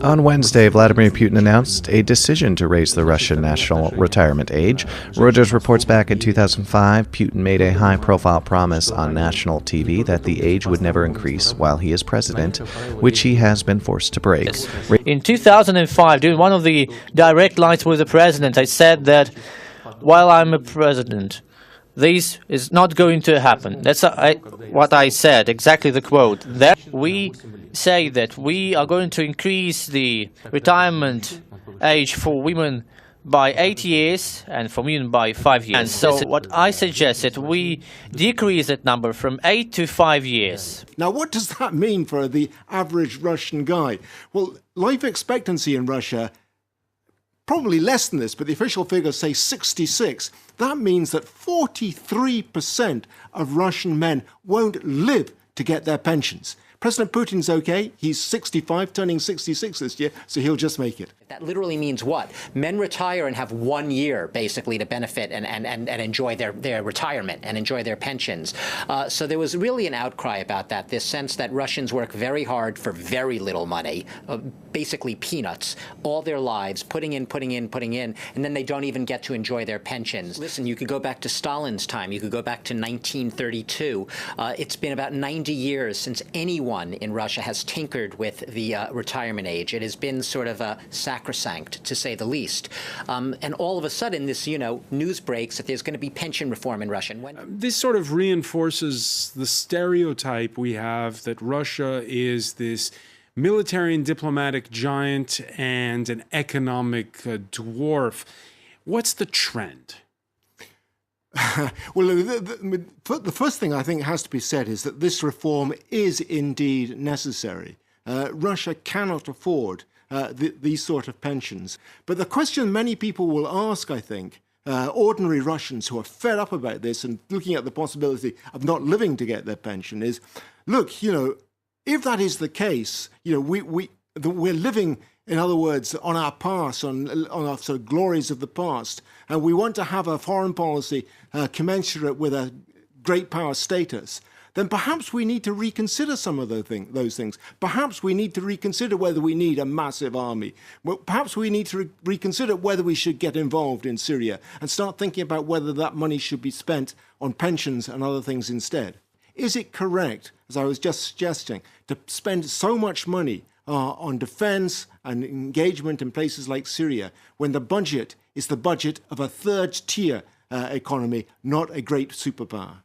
On Wednesday, Vladimir Putin announced a decision to raise the Russian national retirement age. Reuters reports back in 2005, Putin made a high-profile promise on national TV that the age would never increase while he is president, which he has been forced to break. In 2005, during one of the direct lines with the president, I said that while I'm a president, this is not going to happen. That's what I said, exactly the quote. That we say that we are going to increase the retirement age for women by 8 years and for men by 5 years. And so what I suggested, we decrease that number from 8 to 5 years. Now, what does that mean for the average Russian guy? Well, life expectancy in Russia, probably less than this, but the official figures say 66. That means that 43% of Russian men won't live to get their pensions. President Putin's okay. He's 65, turning 66 this year, so he'll just make it. That literally means what? Men retire and have 1 year, basically, to benefit and enjoy their retirement and enjoy their pensions. So there was really an outcry about that, this sense that Russians work very hard for very little money, basically peanuts, all their lives, putting in, and then they don't even get to enjoy their pensions. Listen, you could go back to Stalin's time. You could go back to 1932. It's been about 90 years since anyone in Russia has tinkered with the retirement age. It has been sort of a sacrosanct, to say the least. And all of a sudden, this, news breaks that there's going to be pension reform in Russia. This sort of reinforces the stereotype we have that Russia is this military and diplomatic giant and an economic dwarf. What's the trend? Well, the first thing I think has to be said is that this reform is indeed necessary. Russia cannot afford these sort of pensions. But the question many people will ask, I think, ordinary Russians who are fed up about this and looking at the possibility of not living to get their pension is, look, if that is the case, we're living, in other words, on our past, on our sort of glories of the past, and we want to have a foreign policy commensurate with a great power status, then perhaps we need to reconsider some of those things. Perhaps we need to reconsider whether we need a massive army. Well, perhaps we need to reconsider whether we should get involved in Syria and start thinking about whether that money should be spent on pensions and other things instead. Is it correct, as I was just suggesting, to spend so much money on defense and engagement in places like Syria when the budget is the budget of a third-tier economy, not a great superpower?